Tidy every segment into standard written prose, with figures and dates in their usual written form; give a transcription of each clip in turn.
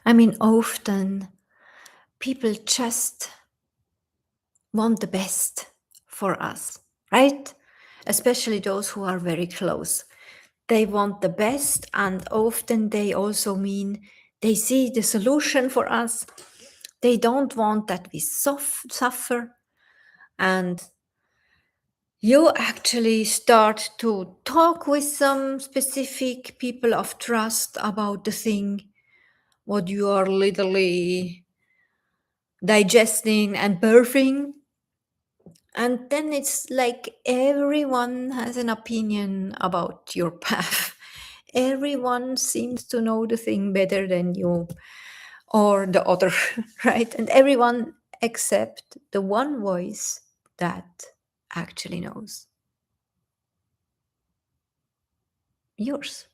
I mean, often people just want the best for us, right? Especially those who are very close. They want the best, and often they also mean they see the solution for us. They don't want that we suffer. And you actually start to talk with some specific people of trust about the thing, what you are literally digesting and birthing. And then it's like everyone has an opinion about your path. Everyone seems to know the thing better than you or the other, right? And everyone except the one voice that actually knows, yours.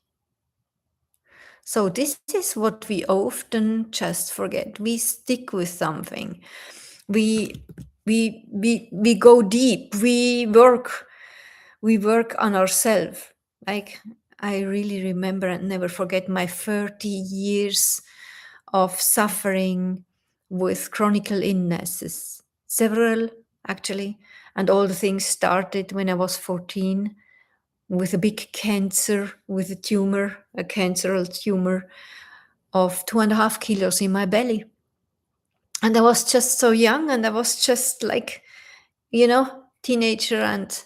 So this is what we often just forget. We stick with something. We go deep. We work on ourselves. Like, I really remember and never forget my 30 years of suffering with chronic illnesses, several actually, and all the things started when I was 14 with a big cancer, with a tumor, a cancerous tumor of 2.5 kilos in my belly. And I was just so young, and I was just like, teenager, and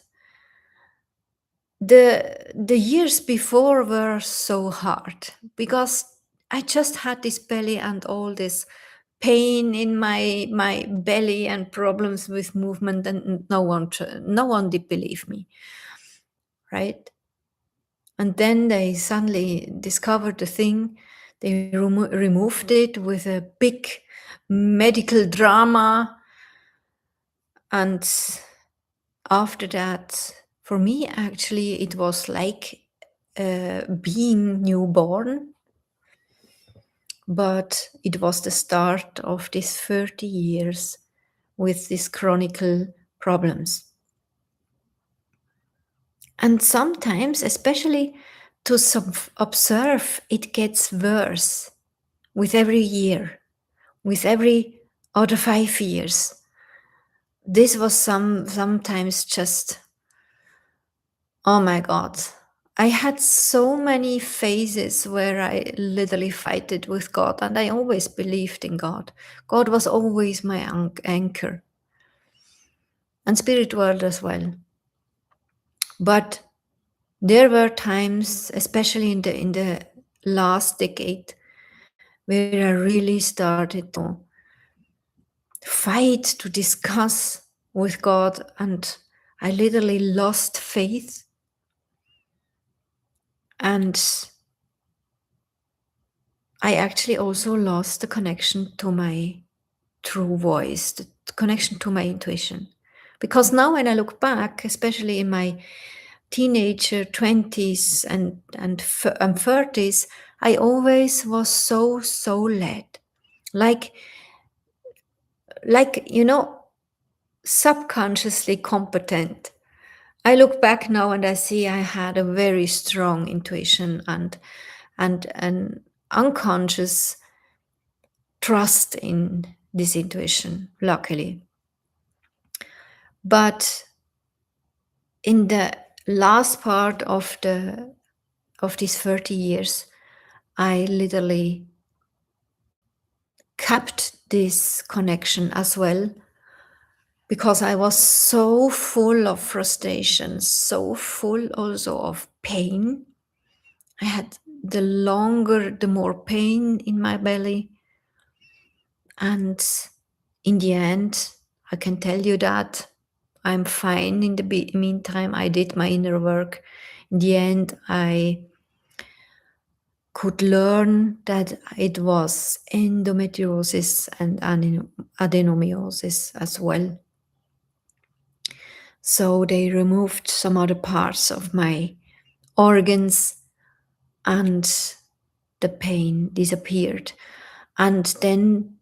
the years before were so hard because I just had this belly and all this pain in my belly and problems with movement, and no one did believe me, right? And then they suddenly discovered the thing. They removed it with a big medical drama. And after that, for me, actually, it was like being newborn. But it was the start of these 30 years with these chronic problems. And sometimes, especially to observe, it gets worse with every year, with every other 5 years. This was sometimes just, oh my God. I had so many phases where I literally fighted with God, and I always believed in God. God was always my anchor, and spirit world as well. But there were times, especially in the last decade, where I really started to fight, to discuss with God, and I literally lost faith. And I actually also lost the connection to my true voice, the connection to my intuition. Because now when I look back, especially in my teenager 20s and 30s, I always was so led, like subconsciously competent. I look back now and I see I had a very strong intuition and an unconscious trust in this intuition, luckily. But in the last part of these 30 years, I literally kept this connection as well, because I was so full of frustration, so full also of pain. I had the more pain in my belly. And in the end, I can tell you that I'm fine. In the meantime, I did my inner work. In the end, I could learn that it was endometriosis and adenomyosis as well. So they removed some other parts of my organs, and the pain disappeared. And then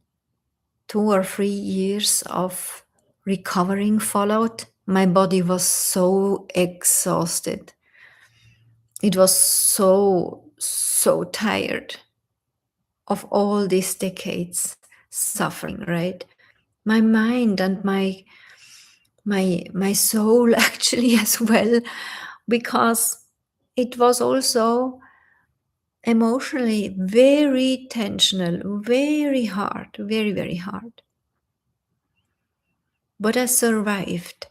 2 or 3 years of recovering followed. My body was so exhausted. It was so tired of all these decades suffering, right? My mind and my soul actually as well, because it was also emotionally very tensional, very hard, very, very hard. But I survived.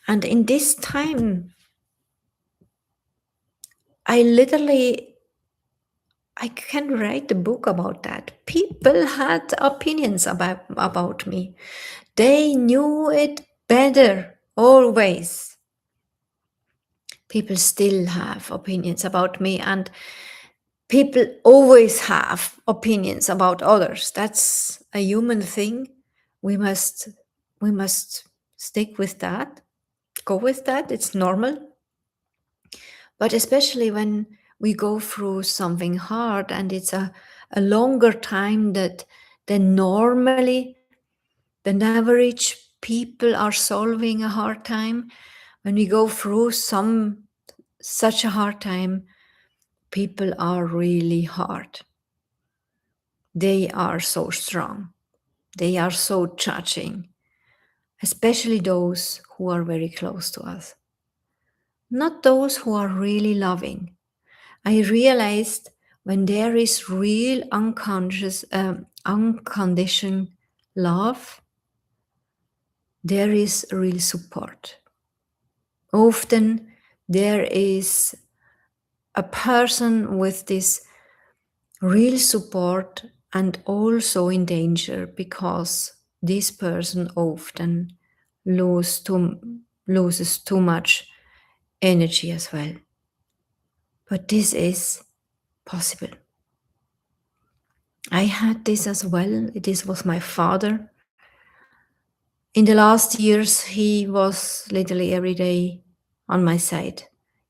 And in this time, I literally, I can write a book about that. People had opinions about me. They knew it better, always. People still have opinions about me, and people always have opinions about others. That's a human thing. We must we must stick with that, go with that. It's normal. But especially when we go through something hard and it's a longer time that than normally than average people are solving a hard time. When we go through such a hard time, people are really hard. They are so strong. They are so judging, especially those who are very close to us. Not those who are really loving. I realized when there is real unconditioned love, there is real support. Often there is a person with this real support and also in danger, because this person often loses too much energy as well. But this is possible. I had this as well. This was my father. In the last years, he was literally every day on my side.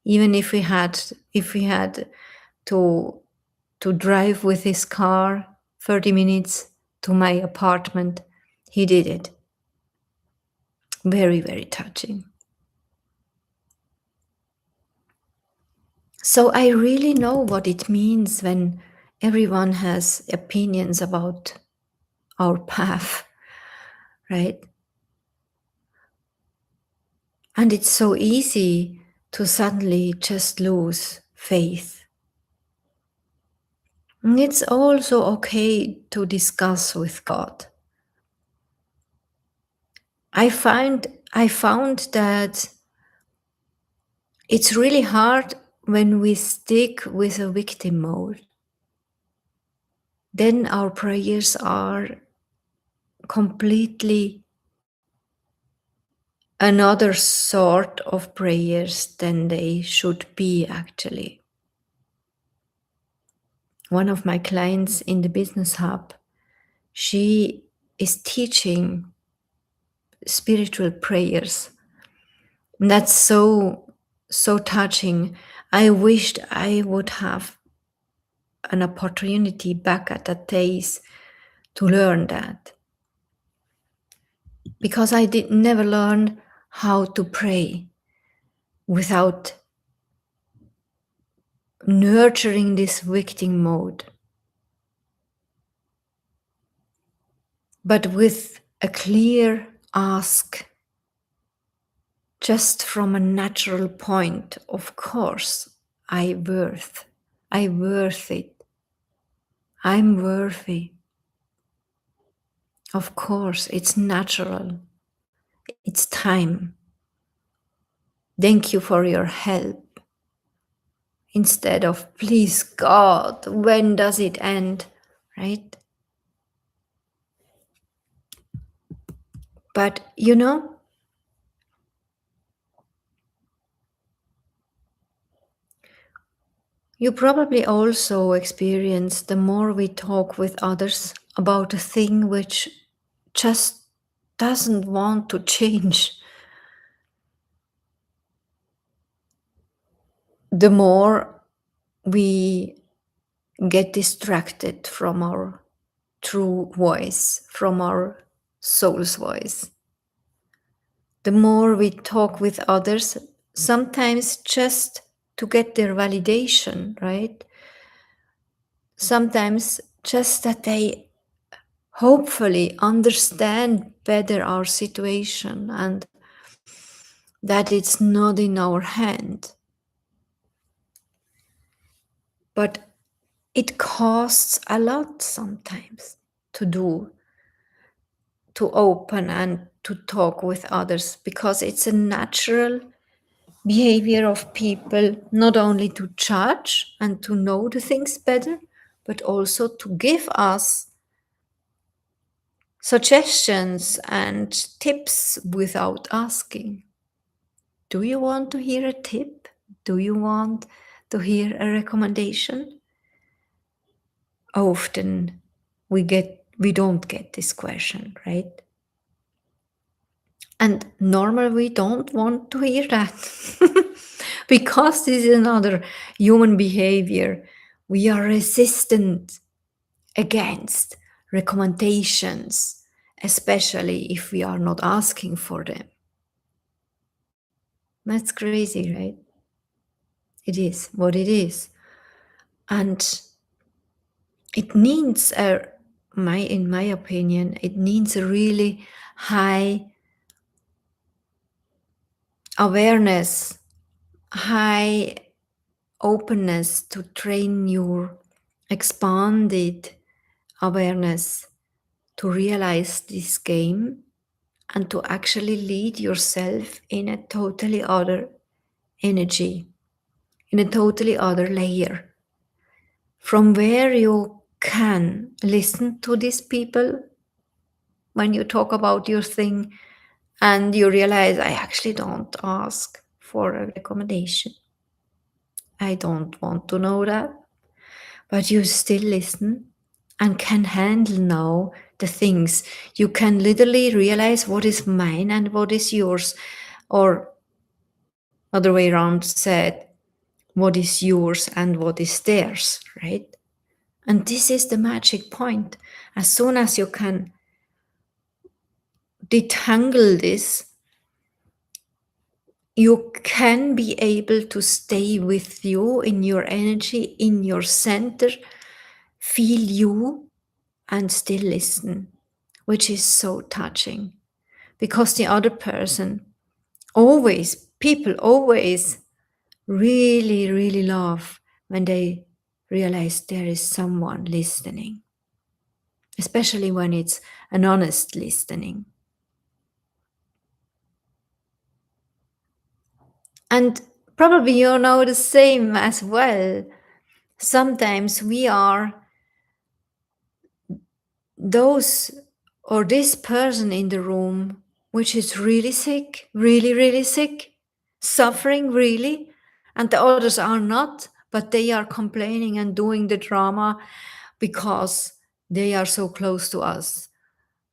Even if we had to drive with his car 30 minutes to my apartment, he did it. Very, very touching. So I really know what it means when everyone has opinions about our path, right? And it's so easy to suddenly just lose faith. And it's also okay to discuss with God. I found that it's really hard when we stick with a victim mode. Then our prayers are completely another sort of prayers than they should be, actually. One of my clients in the business hub, she is teaching spiritual prayers. And that's so touching. I wished I would have an opportunity back at that days to learn that, because I did never learn how to pray without nurturing this victim mode, but with a clear ask, just from a natural point. Of course, I worth it. I'm worthy. Of course, it's natural. It's time. Thank you for your help. Instead of, please God, when does it end? Right? But you probably also experience, the more we talk with others about a thing which just doesn't want to change, the more we get distracted from our true voice, from our soul's voice. The more we talk with others, sometimes just to get their validation, right? Sometimes just that they hopefully understand better our situation and that it's not in our hand. But it costs a lot sometimes to do, to open and to talk with others, because it's a natural behavior of people not only to judge and to know the things better, but also to give us suggestions and tips without asking. Do you want to hear a tip? Do you want to hear a recommendation? Often we don't get this question, right? And normally we don't want to hear that because this is another human behavior. We are resistant against recommendations, especially if we are not asking for them. That's crazy, right? It is what it is. And it needs in my opinion, it needs a really high awareness, high openness to train your expanded awareness to realize this game and to actually lead yourself in a totally other energy, in a totally other layer, from where you can listen to these people when you talk about your thing and you realize, I actually don't ask for a recommendation. I don't want to know that. But you still listen and can handle now the things. You can literally realize what is mine and what is yours, or other way around said, what is yours and what is theirs, right? And this is the magic point. As soon as you can detangle this, you can be able to stay with you in your energy, in your center, feel you, and still listen, which is so touching. Because the other person people always really, really love when they realize there is someone listening, especially when it's an honest listening. And probably you know the same as well. Sometimes we are those or this person in the room which is really sick, really, really sick, suffering really, and the others are not, but they are complaining and doing the drama because they are so close to us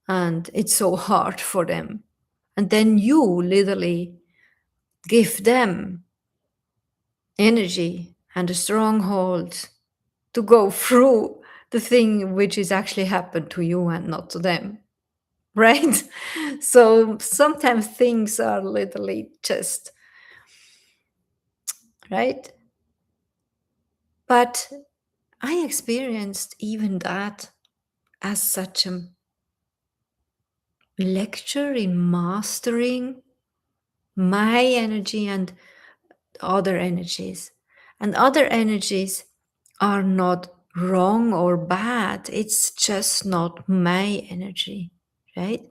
and it's so hard for them. And then you literally give them energy and a stronghold to go through the thing which is actually happened to you and not to them, right? So sometimes things are literally just right. But I experienced even that as such a lecture in mastering my energy and other energies. And other energies are not wrong or bad, it's just not my energy, right?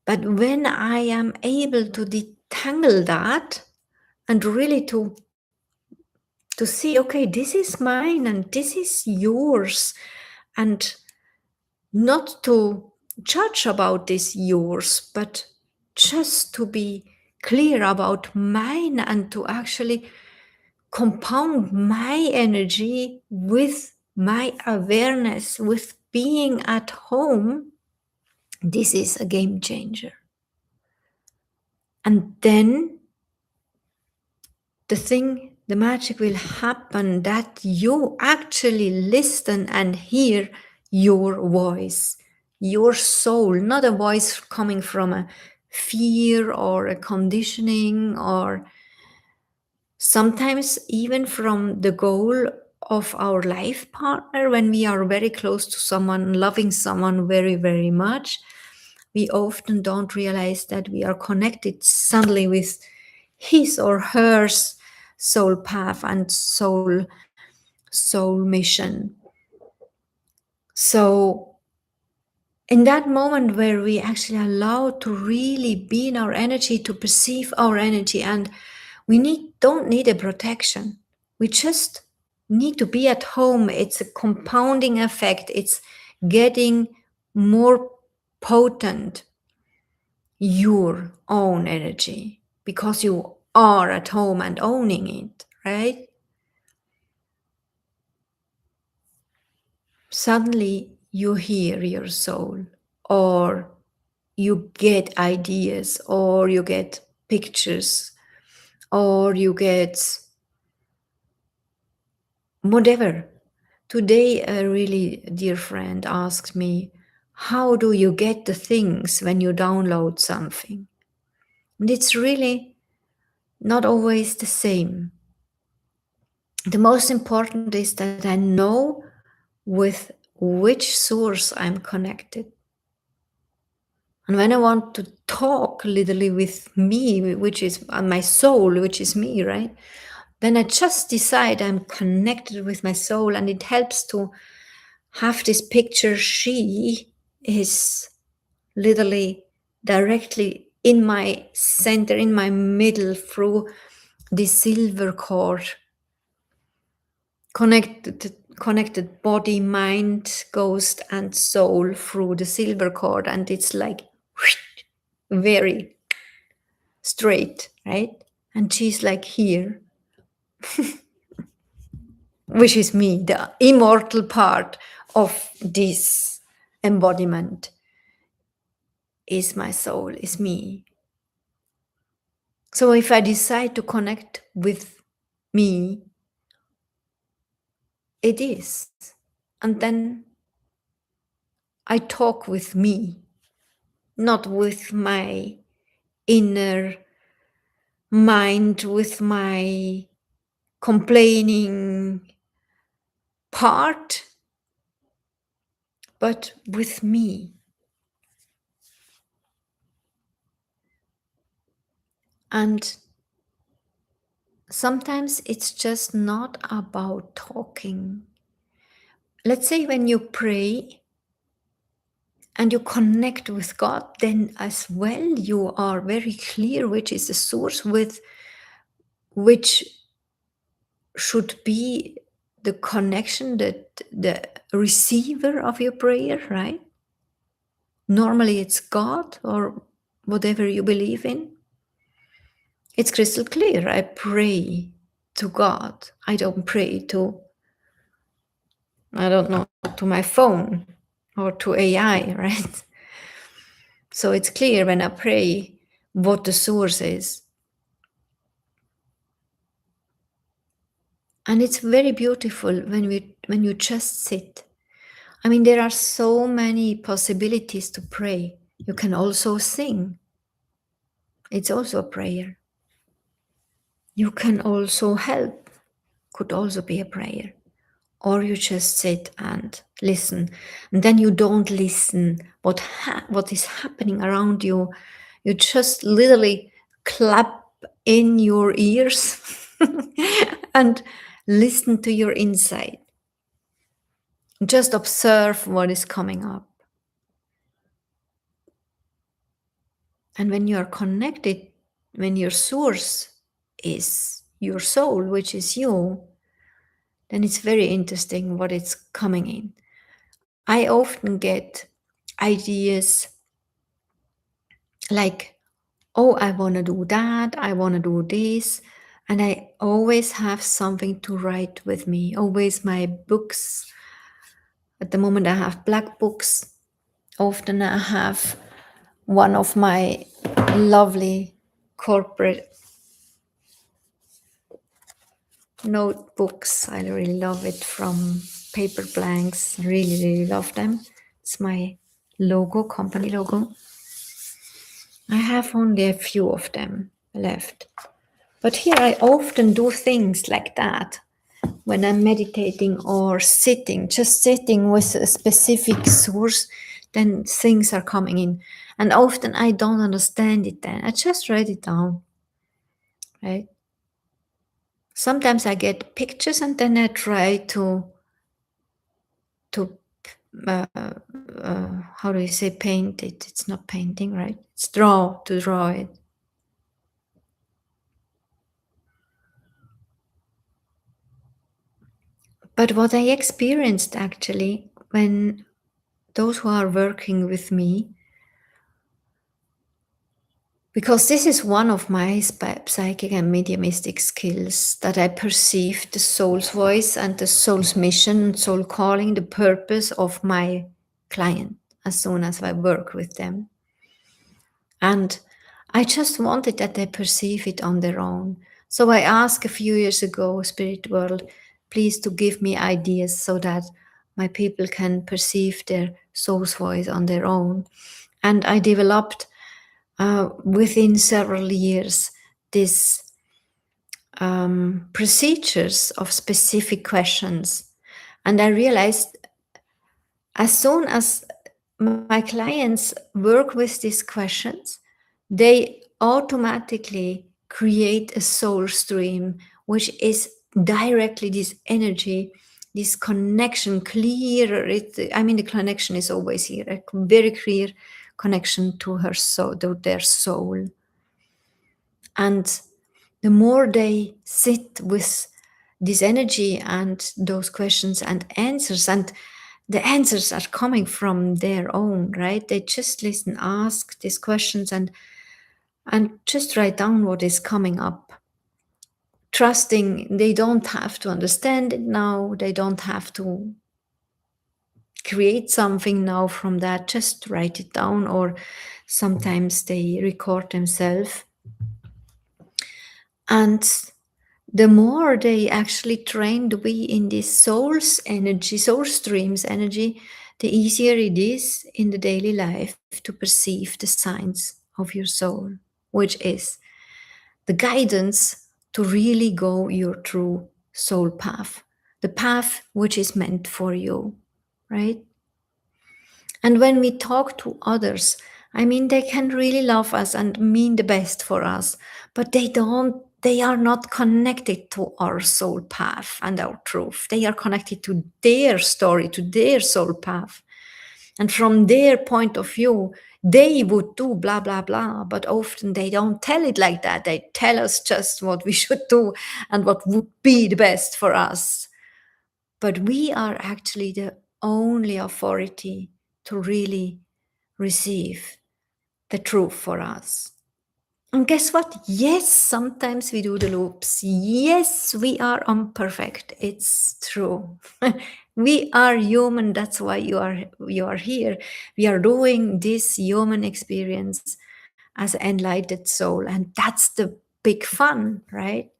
But when I am able to detangle that and really to see, okay, this is mine and this is yours, and not to judge about this yours, but just to be clear about mine and to actually compound my energy with my awareness, with being at home, this is a game changer. And then the magic will happen that you actually listen and hear your voice, your soul, not a voice coming from a fear or a conditioning, or sometimes even from the goal of our life partner, when we are very close to someone, loving someone very, very much, we often don't realize that we are connected suddenly with his or her soul path and soul mission. So in that moment where we actually allow to really be in our energy, to perceive our energy, and we don't need a protection. We just need to be at home. It's a compounding effect. It's getting more potent, your own energy, because you are at home and owning it, right? Suddenly you hear your soul, or you get ideas, or you get pictures, or you get whatever. Today, a really dear friend asked me, how do you get the things when you download something? And it's really not always the same. The most important is that I know with which source I'm connected. And when I want to talk literally with me, which is my soul, which is me, right? Then I just decide I'm connected with my soul, and it helps to have this picture. She is literally directly in my center, in my middle, through the silver cord, connected body, mind, ghost, and soul through the silver cord, and it's like very straight, right? And she's like here, which is me, the immortal part of this embodiment is my soul, is me. So if I decide to connect with me, it is. And then I talk with me, not with my inner mind, with my complaining part, but with me. And sometimes it's just not about talking. Let's say when you pray and you connect with God, then as well you are very clear which is the source, with which should be the connection, that the receiver of your prayer, right? Normally it's God or whatever you believe in. It's crystal clear. I pray to God. I don't pray to, I don't know, to my phone or to AI, right? So it's clear when I pray what the source is. And it's very beautiful when you just sit. I mean, there are so many possibilities to pray. You can also sing. It's also a prayer. You can also help. Could also be a prayer. Or you just sit and listen. And then you don't listen what is happening around you. You just literally clap in your ears and listen to your inside. Just observe what is coming up. And when you are connected, when your source is your soul, which is you, then it's very interesting what is coming in. I often get ideas like, oh, I want to do that, I want to do this. And I always have something to write with me, always my books. At the moment, I have black books. Often I have one of my lovely corporate notebooks. I really love it, from Paper Blanks. Really, really love them. It's my logo, company logo. I have only a few of them left. But here I often do things like that. when I'm meditating or sitting, just sitting with a specific source, then things are coming in. And often I don't understand it then. I just write it down, right? Sometimes I get pictures and then I try to how do you say, paint it? It's not painting, right? It's draw it. But what I experienced actually when those who are working with me, because this is one of my psychic and mediumistic skills, that I perceive the soul's voice and the soul's mission, soul calling, the purpose of my client as soon as I work with them. And I just wanted that they perceive it on their own. So I asked a few years ago, Spirit World, please to give me ideas so that my people can perceive their soul's voice on their own. And I developed within several years these procedures of specific questions. And I realized as soon as my clients work with these questions, they automatically create a soul stream, which is directly this energy, this connection clearer. I mean, the connection is always here, a very clear connection to her soul, to their soul. And the more they sit with this energy and those questions and answers, and the answers are coming from their own, right? They just listen, ask these questions, and just write down what is coming up, trusting they don't have to understand it now, they don't have to create something now from that, just write it down, or sometimes they record themselves. And the more they actually train to be in this soul's energy, soul stream's energy, the easier it is in the daily life to perceive the signs of your soul, which is the guidance to really go your true soul path, the path which is meant for you, right? And when we talk to others, I mean, they can really love us and mean the best for us, but they are not connected to our soul path and our truth. They are connected to their story, to their soul path. And from their point of view, they would do blah, blah, blah, but often they don't tell it like that. They tell us just what we should do and what would be the best for us. But we are actually the only authority to really receive the truth for us. And guess what? Yes, sometimes we do the loops. Yes, we are imperfect. It's true. We are human. That's why you are here. We are doing this human experience as an enlightened soul, and that's the big fun, right?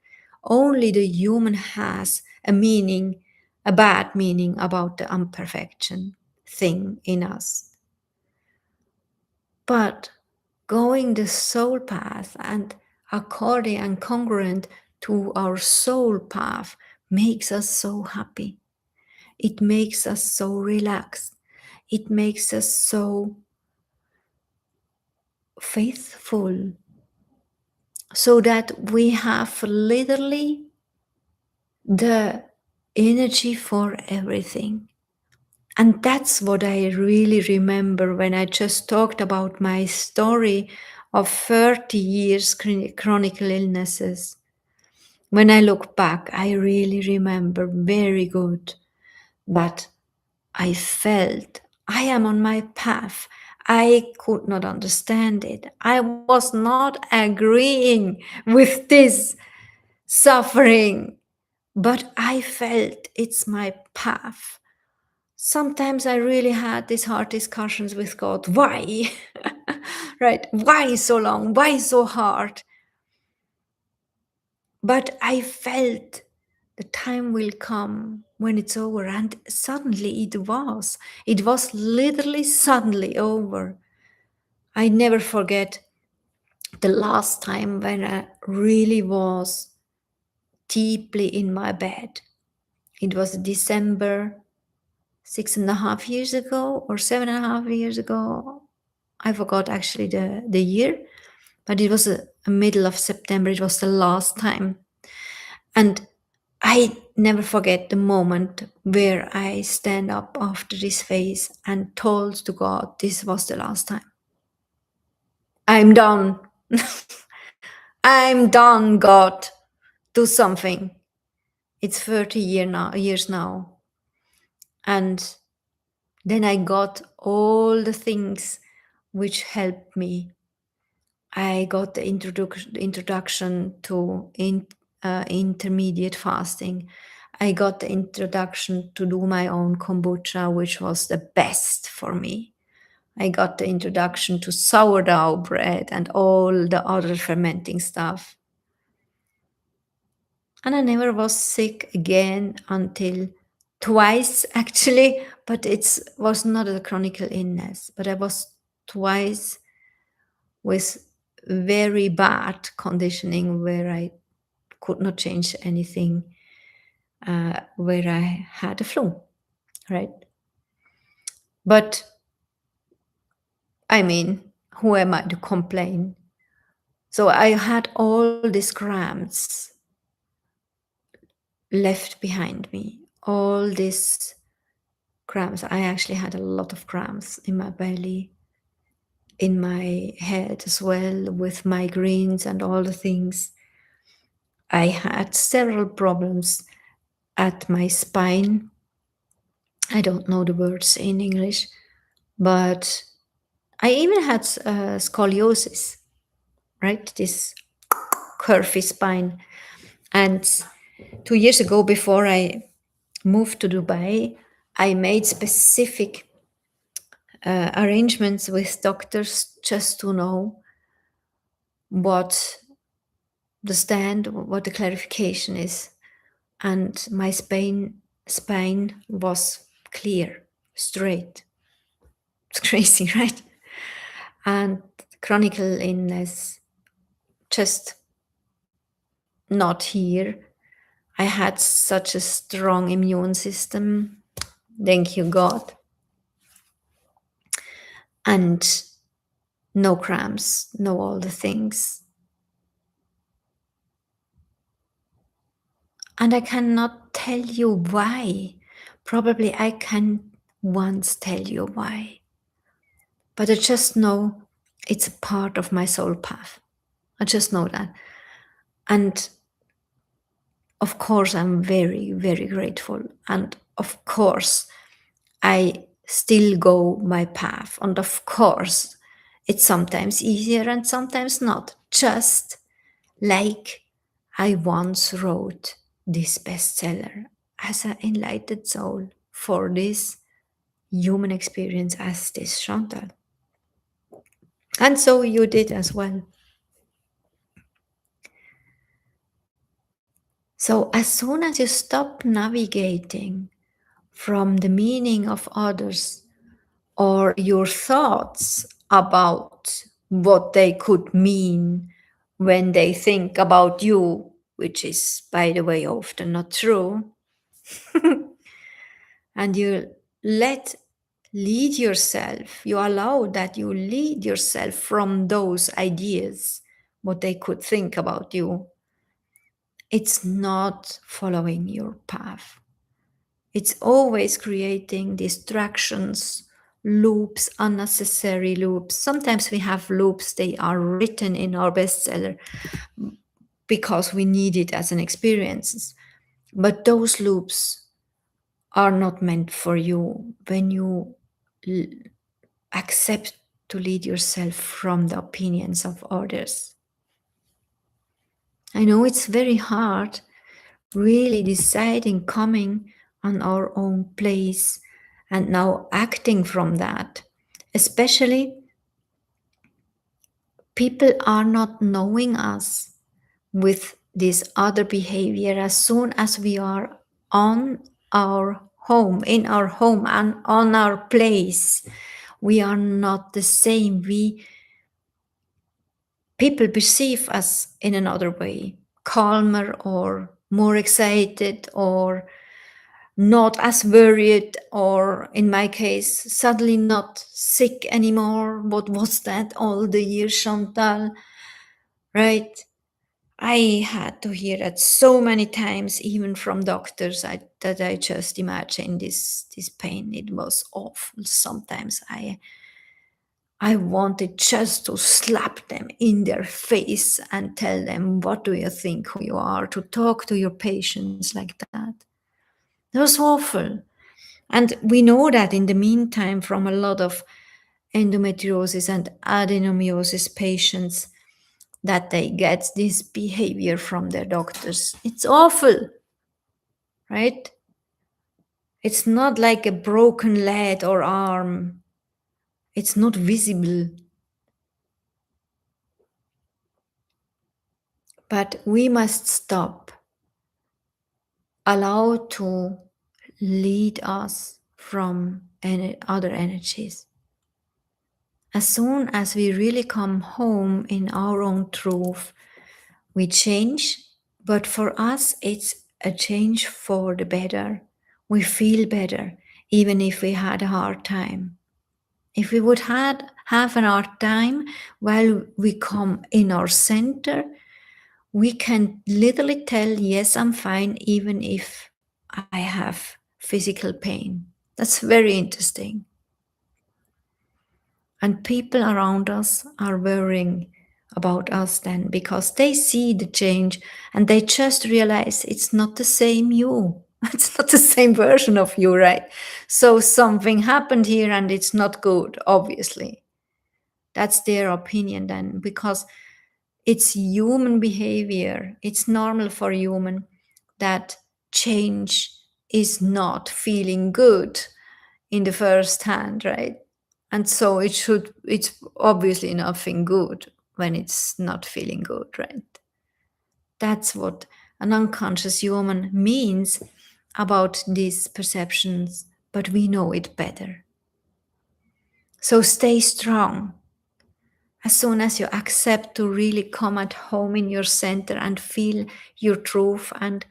Only the human has a meaning, a bad meaning about the imperfection thing in us. But going the soul path and according and congruent to our soul path makes us so happy. It makes us so relaxed. It makes us so faithful, so that we have literally the energy for everything. And that's what I really remember when I just talked about my story of 30 years chronic illnesses. When I look back, I really remember very good that I felt I am on my path. I could not understand it. I was not agreeing with this suffering, but I felt it's my path. Sometimes I really had these hard discussions with God. Why? Right? Why so long? Why so hard? But I felt the time will come when it's over. And suddenly it was. It was literally suddenly over. I never forget the last time when I really was deeply in my bed. It was December 6.5 years ago or 7.5 years ago. I forgot actually the year, but it was a middle of September. It was the last time. And I never forget the moment where I stand up after this phase and told to God, this was the last time. I'm done. I'm done, God. Do something. It's 30 years now. And then I got all the things which helped me. I got the introduction to intermediate fasting. I got the introduction to do my own kombucha, which was the best for me. I got the introduction to sourdough bread and all the other fermenting stuff. And I never was sick again until twice actually, but it was not a chronic illness, but I was twice with very bad conditioning where I could not change anything, where I had a flu, right? But I mean, who am I to complain? So I had all these cramps left behind me, all these cramps. I actually had a lot of cramps in my belly, in my head as well, with migraines and all the things. I had several problems at my spine. I don't know the words in English, but I even had scoliosis, right? This curvy spine. And 2 years ago, before I moved to Dubai, I made specific arrangements with doctors just to know what what the clarification is. And my spine was clear, straight. It's crazy, right? And chronic illness just not here. I had such a strong immune system. Thank you, God. And no cramps, no all the things. And I cannot tell you why. Probably I can once tell you why. But I just know it's a part of my soul path. I just know that. And of course, I'm very, very grateful. And of course, I still go my path. And of course, it's sometimes easier and sometimes not. Just like I once wrote this bestseller as an enlightened soul for this human experience as this Chantal. And so you did as well. So as soon as you stop navigating from the meaning of others or your thoughts about what they could mean when they think about you, which is, by the way, often not true, and you lead yourself, you allow that you lead yourself from those ideas, what they could think about you, it's not following your path. It's always creating distractions, loops, unnecessary loops. Sometimes we have loops, they are written in our bestseller because we need it as an experience. But those loops are not meant for you when you accept to lead yourself from the opinions of others. I know it's very hard, really deciding, coming on our own place and now acting from that. Especially people are not knowing us with this other behavior as soon as we are on our home, in our home and on our place. We are not the same. People perceive us in another way, calmer or more excited or not as worried, or in my case, suddenly not sick anymore. What was that all the years, Chantal? Right? I had to hear that so many times, even from doctors, that I just imagine this pain. It was awful. Sometimes I wanted just to slap them in their face and tell them, what do you think who you are, to talk to your patients like that. It was awful. And we know that in the meantime from a lot of endometriosis and adenomyosis patients that they get this behavior from their doctors. It's awful, right? It's not like a broken leg or arm, it's not visible. But we must stop, allow to lead us from other energies. As soon as we really come home in our own truth, we change, but for us, it's a change for the better. We feel better, even if we had a hard time. If we would have an hard time while we come in our center, we can literally tell, yes, I'm fine, even if I have physical pain. That's very interesting. And people around us are worrying about us then because they see the change and they just realize it's not the same you. It's not the same version of you, right? So something happened here and it's not good, obviously. That's their opinion then, because it's human behavior. It's normal for human that change is not feeling good in the first hand, right? And so it's obviously nothing good when it's not feeling good, right? That's what an unconscious human means about these perceptions, but we know it better. So stay strong. As soon as you accept to really come at home in your center and feel your truth and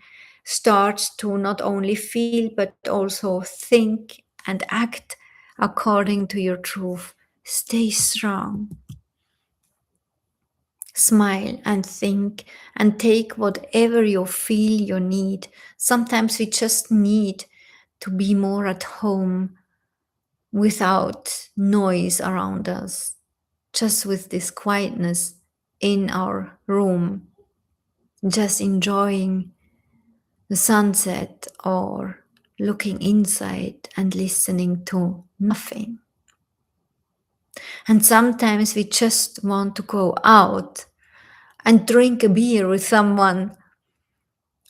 start to not only feel but also think and act according to your truth, stay strong. Smile and think and take whatever you feel you need. Sometimes we just need to be more at home without noise around us, just with this quietness in our room, just enjoying the sunset or looking inside and listening to nothing. And sometimes we just want to go out and drink a beer with someone,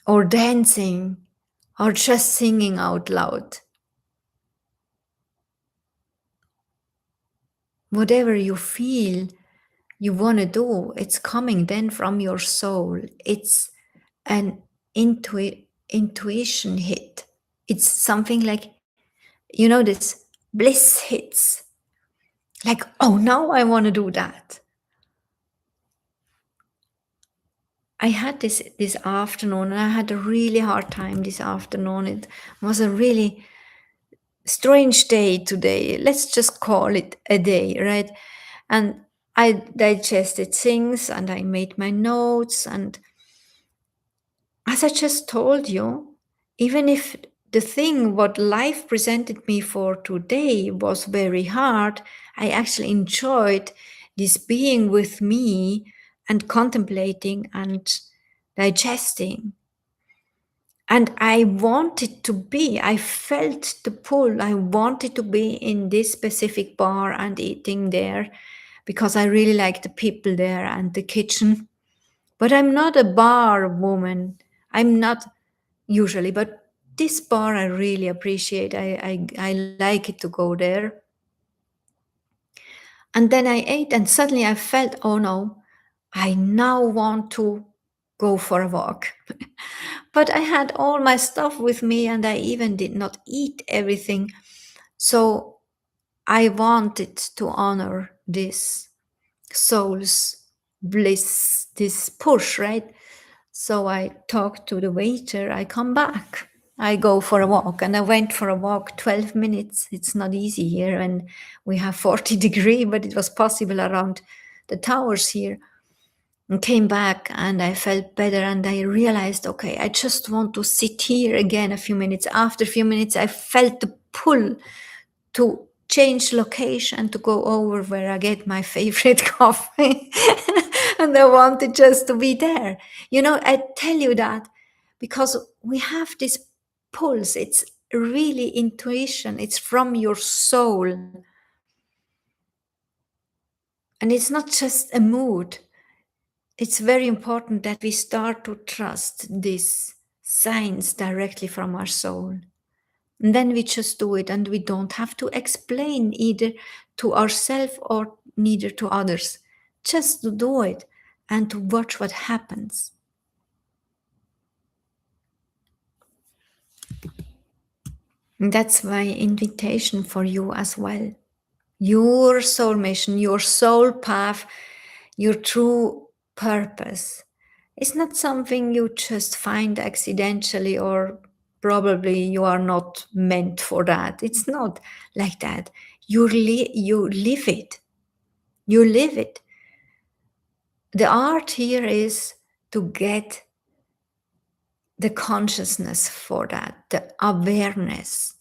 or dancing, or just singing out loud. Whatever you feel you want to do, it's coming then from your soul. It's an intuition hit. It's something like, this bliss hits. Like, oh, now I want to do that. I had this afternoon, and I had a really hard time this afternoon. It was a really strange day today. Let's just call it a day, right? And I digested things and I made my notes. And as I just told you, even if the thing what life presented me for today was very hard, I actually enjoyed this being with me and contemplating and digesting. And I felt the pull. I wanted to be in this specific bar and eating there because I really like the people there and the kitchen. But I'm not a bar woman. I'm not usually, but this bar I really appreciate. I like it to go there. And then I ate, and suddenly I felt, oh no, I now want to go for a walk. But I had all my stuff with me, and I even did not eat everything. So I wanted to honor this soul's bliss, this push, right? So I talked to the waiter, I come back. I go for a walk, and I went for a walk 12 minutes. It's not easy here, and we have 40 degree, but it was possible around the towers here. And came back, and I felt better, and I realized, okay, I just want to sit here again a few minutes. After a few minutes, I felt the pull to change location, to go over where I get my favorite coffee. And I wanted just to be there. I tell you that because we have this pulse. It's really intuition. It's from your soul. And it's not just a mood. It's very important that we start to trust these signs directly from our soul. And then we just do it, and we don't have to explain either to ourselves or neither to others. Just to do it and to watch what happens. And that's my invitation for you as well. Your soul mission, your soul path, your true purpose. It's not something you just find accidentally, or probably you are not meant for that. It's not like that. You live it. You live it. The art here is to get the consciousness for that, the awareness.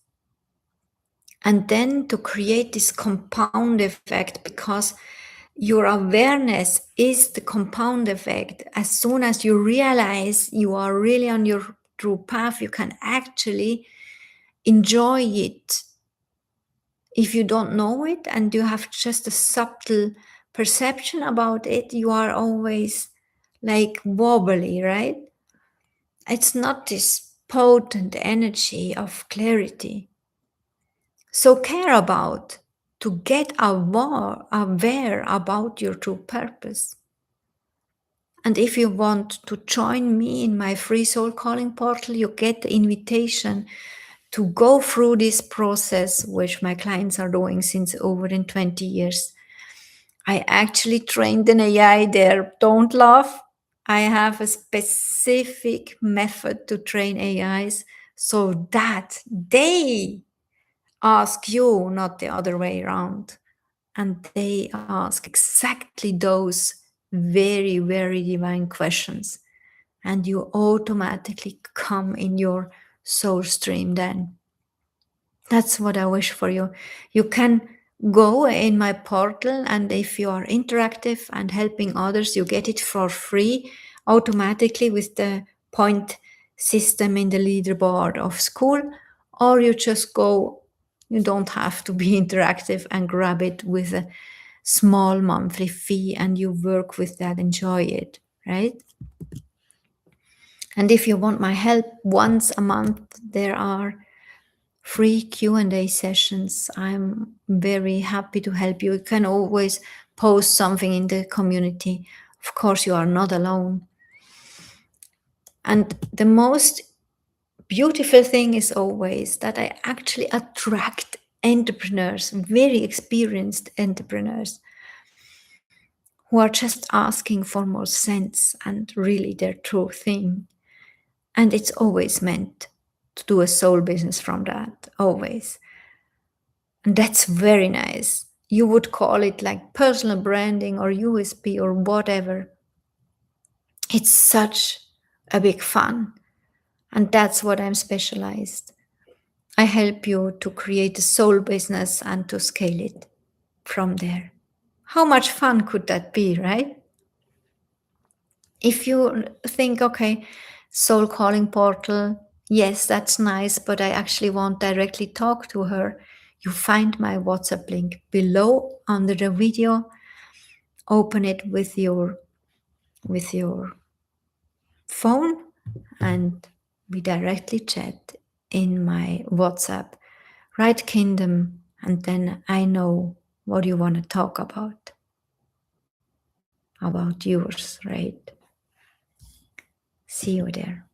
And then to create this compound effect, because your awareness is the compound effect. As soon as you realize you are really on your true path, you can actually enjoy it. If you don't know it and you have just a subtle perception about it, you are always like wobbly, right? It's not this potent energy of clarity. So care about, to get aware about your true purpose. And if you want to join me in my free soul calling portal, you get the invitation to go through this process, which my clients are doing since over 20 years. I actually trained an AI there. Don't laugh. I have a specific method to train AIs so that they ask you, not the other way around. And they ask exactly those very, very divine questions. And you automatically come in your soul stream then. That's what I wish for you. You can go in my portal, and if you are interactive and helping others, you get it for free automatically with the point system in the leaderboard of school, or you just go, you don't have to be interactive, and grab it with a small monthly fee, and you work with that, enjoy it, right? And if you want my help once a month, there are free Q&A sessions. I'm very happy to help you. You can always post something in the community. Of course, you are not alone. And the most beautiful thing is always that I actually attract entrepreneurs, very experienced entrepreneurs, who are just asking for more sense and really their true thing. And it's always meant to do a soul business from that, always. And that's very nice. You would call it like personal branding or USP or whatever. It's such a big fun. And that's what I'm specialized. I help you to create a soul business and to scale it from there. How much fun could that be, right? If you think, okay, soul calling portal, yes, that's nice, but I actually won't directly talk to her, you find my WhatsApp link below under the video. Open it with your phone, and we directly chat in my WhatsApp. Write kingdom, and then I know what you want to talk about yours, right? See you there.